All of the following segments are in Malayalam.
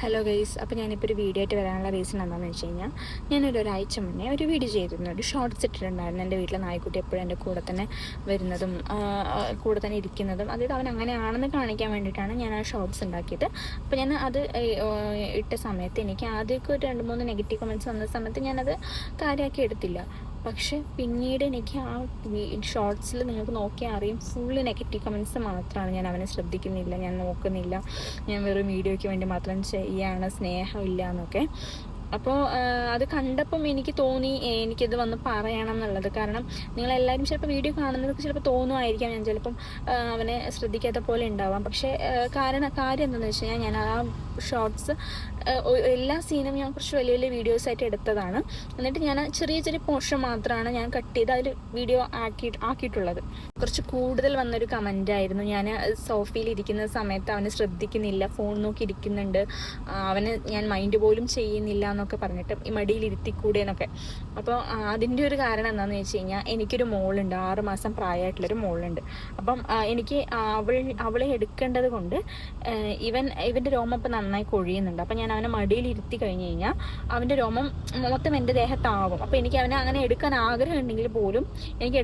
ഹലോ ഗൈസ്, അപ്പോൾ ഞാനിപ്പോൾ ഒരു വീഡിയോ ആയിട്ട് വരാനുള്ള റീസൺ എന്താണെന്ന് വെച്ച് കഴിഞ്ഞാൽ ഒരാഴ്ച മുന്നേ ഒരു വീഡിയോ ചെയ്തിരുന്നു. ഒരു ഷോർട്ട്സ് ഇട്ടിട്ടുണ്ടായിരുന്നു. എൻ്റെ വീട്ടിലെ നായ്ക്കുട്ടി എപ്പോഴും എൻ്റെ കൂടെ തന്നെ വരുന്നതും കൂടെ തന്നെ ഇരിക്കുന്നതും, അതായത് അവൻ അങ്ങനെയാണെന്ന് കാണിക്കാൻ വേണ്ടിയിട്ടാണ് ഞാൻ ആ ഷോർട്ട്സ് ഉണ്ടാക്കിയത്. അപ്പോൾ ഞാൻ അത് ഇട്ട സമയത്ത് എനിക്ക് ആദ്യമൊക്കെ ഒരു 2-3 നെഗറ്റീവ് കമൻറ്റ്സ് വന്ന സമയത്ത് ഞാനത് കാര്യമാക്കി എടുത്തില്ല. പക്ഷെ പിന്നീട് എനിക്ക് ആ ഷോർട്സിൽ നിങ്ങൾക്ക് നോക്കിയാൽ അറിയും, ഫുള്ള് നെഗറ്റീവ് കമൻറ്റ്സ് മാത്രമാണ്. ഞാൻ അവനെ ശ്രദ്ധിക്കുന്നില്ല, ഞാൻ നോക്കുന്നില്ല, ഞാൻ വെറും വീഡിയോയ്ക്ക് വേണ്ടി മാത്രം ചെയ്യാണ്, സ്നേഹമില്ല എന്നൊക്കെ. അപ്പോൾ അത് കണ്ടപ്പം എനിക്ക് തോന്നി എനിക്കിത് വന്ന് പറയണം എന്നുള്ളത്. കാരണം നിങ്ങളെല്ലാവരും ചിലപ്പോൾ വീഡിയോ കാണുന്നതൊക്കെ ചിലപ്പോൾ തോന്നുമായിരിക്കാം ഞാൻ ചിലപ്പം അവനെ ശ്രദ്ധിക്കാത്ത പോലെ ഉണ്ടാവാം. പക്ഷേ കാര്യം എന്താണെന്ന് വെച്ച് കഴിഞ്ഞാൽ ഞാൻ ആ ഷോർട്സ് എല്ലാ സീനും ഞാൻ കുറച്ച് വലിയ വലിയ വീഡിയോസായിട്ട് എടുത്തതാണ്. എന്നിട്ട് ഞാൻ ചെറിയ ചെറിയ പോർഷൻ മാത്രമാണ് ഞാൻ കട്ട് ചെയ്ത് അതിൽ വീഡിയോ ആക്കിയിട്ടുള്ളത്. കുറച്ച് കൂടുതൽ വന്നൊരു കമൻ്റായിരുന്നു, ഞാൻ സോഫയിൽ ഇരിക്കുന്ന സമയത്ത് അവനെ ശ്രദ്ധിക്കുന്നില്ല, ഫോൺ നോക്കി ഇരിക്കുന്നുണ്ട്, അവന് ഞാൻ മൈൻഡ് പോലും ചെയ്യുന്നില്ല എന്നൊക്കെ പറഞ്ഞിട്ട്, ഈ മടിയിൽ ഇരുത്തിക്കൂടെ എന്നൊക്കെ. അപ്പോൾ അതിൻ്റെ ഒരു കാരണം എന്താണെന്ന് വെച്ച് കഴിഞ്ഞാൽ എനിക്കൊരു മോളുണ്ട്, 6 മാസം പ്രായമായിട്ടുള്ളൊരു മോളുണ്ട്. അപ്പം എനിക്ക് അവളെ എടുക്കേണ്ടത് കൊണ്ട് ഇവൻ്റെ രോമം ഇപ്പം നന്നായി കൊഴിയുന്നുണ്ട്. അപ്പം ഞാൻ അവനെ മടിയിൽ ഇരുത്തി കഴിഞ്ഞ് കഴിഞ്ഞാൽ അവൻ്റെ രോമം മൊത്തം എൻ്റെ ദേഹത്താവും. അപ്പോൾ എനിക്ക് അവനെ അങ്ങനെ എടുക്കാൻ ആഗ്രഹം ഉണ്ടെങ്കിൽ പോലും എനിക്ക്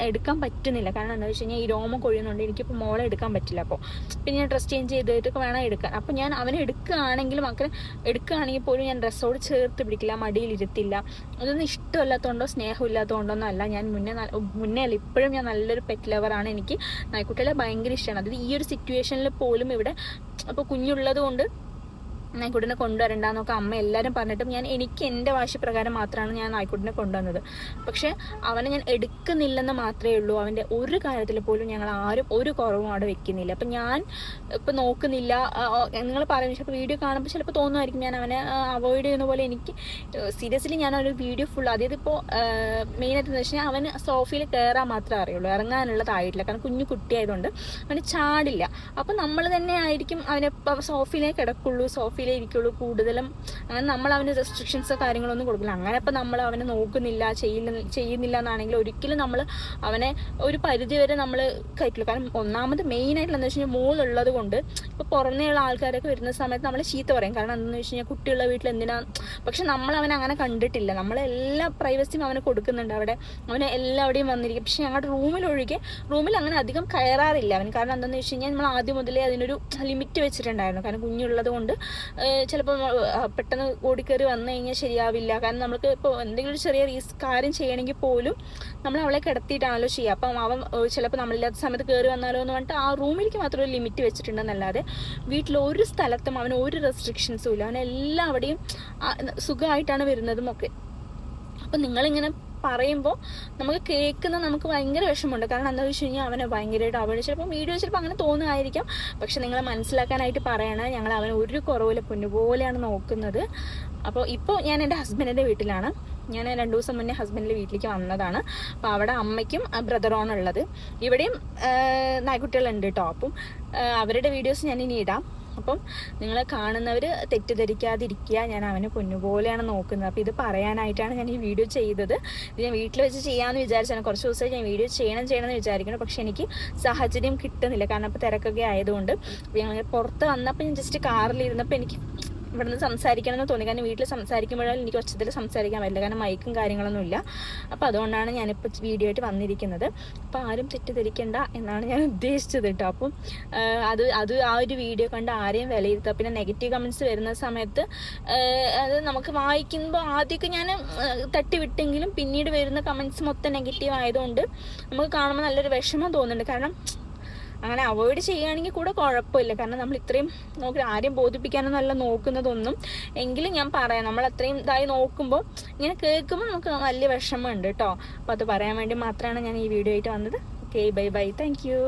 എടുക്കാൻ പറ്റുന്നില്ല. കാരണം എന്താ വെച്ച് കഴിഞ്ഞാൽ ഈ രോമം കൊഴിയുന്നുണ്ട്, എനിക്കിപ്പോൾ മോളെ എടുക്കാൻ പറ്റില്ല. അപ്പോൾ പിന്നെ ഞാൻ ഡ്രസ് ചേഞ്ച് ചെയ്തിട്ടൊക്കെ വേണം എടുക്കാൻ. അപ്പോൾ ഞാൻ അവനെ എടുക്കുകയാണെങ്കിൽ പോലും ഞാൻ ഡ്രസ്സോട് ചേർത്ത് പിടിക്കില്ല, മടിയിലിരുത്തില്ല. അതൊന്നും ഇഷ്ടമല്ലാത്തതുകൊണ്ടോ സ്നേഹമില്ലാത്തതുകൊണ്ടോ ഒന്നും അല്ല. ഞാൻ മുന്നേ അല്ല, ഇപ്പോഴും ഞാൻ നല്ലൊരു പെറ്റ് ലവറാണ്. എനിക്ക് നായ്ക്കുട്ടികളെ ഭയങ്കര ഇഷ്ടമാണ്. അതായത് ഈ ഒരു സിറ്റുവേഷനിൽ പോലും ഇവിടെ അപ്പോൾ കുഞ്ഞുള്ളത് കൊണ്ട് നായ്ക്കുട്ടിനെ കൊണ്ടുവരണ്ടെന്നൊക്കെ അമ്മ എല്ലാവരും പറഞ്ഞിട്ടും എനിക്ക് എൻ്റെ വാശിപ്രകാരം മാത്രമാണ് ഞാൻ നായ്ക്കുട്ടിനെ കൊണ്ടുവന്നത്. പക്ഷേ അവനെ ഞാൻ എടുക്കുന്നില്ലെന്ന് മാത്രമേ ഉള്ളൂ. അവൻ്റെ ഒരു കാര്യത്തിൽ പോലും ഞങ്ങൾ ആരും ഒരു കുറവും അവിടെ വെക്കുന്നില്ല. അപ്പം ഞാൻ ഇപ്പം നോക്കുന്നില്ല. നിങ്ങൾ പറയുന്നത് ചിലപ്പോൾ വീഡിയോ കാണുമ്പോൾ ചിലപ്പോൾ തോന്നുമായിരിക്കും ഞാൻ അവനെ അവോയ്ഡ് ചെയ്യുന്ന പോലെ. എനിക്ക് സീരിയസ്ലി ഞാൻ ഒരു വീഡിയോ ഫുൾ, അതായത് ഇപ്പോൾ മെയിനായിട്ട് എന്ന് വെച്ച് കഴിഞ്ഞാൽ അവന് സോഫയിൽ കയറാൻ മാത്രമേ അറിയുള്ളൂ, ഇറങ്ങാനുള്ളതായിട്ടില്ല. കാരണം കുഞ്ഞു കുട്ടിയായതുകൊണ്ട് അവന് ചാടില്ല. അപ്പം നമ്മൾ തന്നെ ആയിരിക്കും അവനെ സോഫയിലേ കിടക്കുള്ളൂ, സോഫയിലേ ഇരിക്കുള്ളൂ കൂടുതലും. അങ്ങനെ നമ്മൾ അവന് റെസ്ട്രിക്ഷൻസോ കാര്യങ്ങളൊന്നും കൊടുക്കില്ല. അങ്ങനെ ഇപ്പം നമ്മൾ അവനെ നോക്കുന്നില്ല, ചെയ്യുന്നില്ല എന്നാണെങ്കിൽ ഒരിക്കലും നമ്മൾ അവനെ ഒരു പരിധി വരെ നമ്മൾ കയറ്റില്ല. കാരണം ഒന്നാമത് മെയിനായിട്ടുള്ള എന്താ വെച്ച് കഴിഞ്ഞാൽ മോളുള്ളത് കൊണ്ട് ഇപ്പോൾ പുറമേയുള്ള ആൾക്കാരൊക്കെ വരുന്ന സമയത്ത് നമ്മൾ ചീത്ത പറയും. കാരണം എന്താണെന്ന് വെച്ച് കഴിഞ്ഞാൽ കുട്ടികളുടെ വീട്ടിൽ എന്തിനാ. പക്ഷെ നമ്മൾ അവനെ അങ്ങനെ കണ്ടിട്ടില്ല. നമ്മളെല്ലാ പ്രൈവസിയും അവന് കൊടുക്കുന്നുണ്ട്. അവന് എല്ലാവിടെയും വന്നിരിക്കും. പക്ഷെ ഞങ്ങളുടെ റൂമിൽ അങ്ങനെ അധികം കയറാറില്ല അവൻ. കാരണം എന്താണെന്ന് വെച്ച് കഴിഞ്ഞാൽ നമ്മൾ ആദ്യം മുതലേ അതിനൊരു ലിമിറ്റ് വെച്ചിട്ടുണ്ടായിരുന്നു. കാരണം കുഞ്ഞുള്ളത് കൊണ്ട് ചിലപ്പോൾ പെട്ടെന്ന് ഓടിക്കയറി വന്നു കഴിഞ്ഞാൽ ശരിയാവില്ല. കാരണം നമുക്ക് ഇപ്പോൾ എന്തെങ്കിലും ഒരു ചെറിയ കാര്യം ചെയ്യണമെങ്കിൽ പോലും നമ്മൾ അവളെ കിടത്തിയിട്ടാണല്ലോ ചെയ്യുക. അപ്പം അവൻ ചിലപ്പോൾ നമ്മളില്ലാത്ത സമയത്ത് കയറി വന്നാലോ എന്ന് പറഞ്ഞിട്ട് ആ റൂമിലേക്ക് മാത്രം ഒരു ലിമിറ്റ് വെച്ചിട്ടുണ്ടെന്നല്ലാതെ വീട്ടിൽ ഒരു സ്ഥലത്തും അവന് ഒരു റെസ്ട്രിക്ഷൻസും ഇല്ല. അവൻ എല്ലാവിടെയും സുഖമായിട്ടാണ് വരുന്നതും ഒക്കെ. അപ്പം നിങ്ങളിങ്ങനെ പറയുമ്പോൾ നമുക്ക് ഭയങ്കര വിഷമമുണ്ട്. കാരണം എന്താ വെച്ച് കഴിഞ്ഞാൽ അവനെ ഭയങ്കരമായിട്ട് അവന് ചിലപ്പോൾ അങ്ങനെ തോന്നുമായിരിക്കാം. പക്ഷെ നിങ്ങളെ മനസ്സിലാക്കാനായിട്ട് പറയണേ, ഞങ്ങൾ അവനെ ഒരു കുറവില്ല, പൊന്നുപോലെയാണ് നോക്കുന്നത്. അപ്പോൾ ഇപ്പോൾ ഞാൻ എൻ്റെ ഹസ്ബൻഡിൻ്റെ വീട്ടിലാണ്. ഞാൻ 2 ദിവസം മുന്നേ ഹസ്ബൻഡിൻ്റെ വീട്ടിലേക്ക് വന്നതാണ്. അപ്പോൾ അവിടെ അമ്മയ്ക്കും ബ്രദറാണ് ഉള്ളത്. ഇവിടെയും നായ്ക്കുട്ടികളുണ്ട് കേട്ടോ. അപ്പം അവരുടെ വീഡിയോസ് ഞാൻ ഇനി ഇടാം. അപ്പം നിങ്ങൾ കാണുന്നവർ തെറ്റിദ്ധരിക്കാതിരിക്കുക. ഞാൻ അവനെ പൊന്നുപോലെയാണ് നോക്കുന്നത്. അപ്പോൾ ഇത് പറയാനായിട്ടാണ് ഞാൻ ഈ വീഡിയോ ചെയ്തത്. ഇത് ഞാൻ വീട്ടിൽ വെച്ച് ചെയ്യാമെന്ന് വിചാരിച്ചാണ്. കുറച്ച് ദിവസമായി ഞാൻ വീഡിയോ ചെയ്യണമെന്ന് വിചാരിക്കണം. പക്ഷെ എനിക്ക് സാഹചര്യം കിട്ടുന്നില്ല. കാരണം ഇപ്പോൾ തിരക്കൊക്കെ ആയതുകൊണ്ട്. അപ്പോൾ ഞങ്ങൾ പുറത്ത് വന്നപ്പോൾ ഞാൻ ജസ്റ്റ് കാറിലിരുന്നപ്പോൾ എനിക്ക് ഇവിടെ നിന്ന് സംസാരിക്കണമെന്ന് തോന്നി. കാരണം വീട്ടിൽ സംസാരിക്കുമ്പോഴാലും എനിക്ക് ഒച്ചത്തിൽ സംസാരിക്കാൻ പറ്റില്ല. കാരണം മൈക്കും കാര്യങ്ങളൊന്നും ഇല്ല. അപ്പോൾ അതുകൊണ്ടാണ് ഞാനിപ്പോൾ വീഡിയോ ആയിട്ട് വന്നിരിക്കുന്നത്. അപ്പോൾ ആരും തെറ്റിദ്ധരിക്കേണ്ട എന്നാണ് ഞാൻ ഉദ്ദേശിച്ചത് കേട്ടോ. അപ്പം അത് ആ ഒരു വീഡിയോ കണ്ട് ആരെയും വിലയിരുത്തുക. പിന്നെ നെഗറ്റീവ് കമൻറ്റ്സ് വരുന്ന സമയത്ത് അത് നമുക്ക് വായിക്കുമ്പോൾ ആദ്യമൊക്കെ ഞാൻ തട്ടിവിട്ടെങ്കിലും പിന്നീട് വരുന്ന കമൻറ്റ്സ് മൊത്തം നെഗറ്റീവ് ആയതുകൊണ്ട് നമുക്ക് കാണുമ്പോൾ നല്ലൊരു വിഷമം തോന്നുന്നുണ്ട്. കാരണം അങ്ങനെ അവോയ്ഡ് ചെയ്യുകയാണെങ്കിൽ കൂടെ കുഴപ്പമില്ല. കാരണം നമ്മൾ ഇത്രയും ആരെയും ബോധിപ്പിക്കാനൊന്നും അല്ല നോക്കുന്നതൊന്നും. എങ്കിലും ഞാൻ പറയാം, നമ്മൾ അത്രയും ഇതായി നോക്കുമ്പോൾ ഇങ്ങനെ കേൾക്കുമ്പോൾ നമുക്ക് വലിയ വിഷമമുണ്ട് കേട്ടോ. അപ്പോൾ അത് പറയാൻ വേണ്ടി മാത്രമാണ് ഞാൻ ഈ വീഡിയോ ആയിട്ട് വന്നത്. Okay, bye, thank U.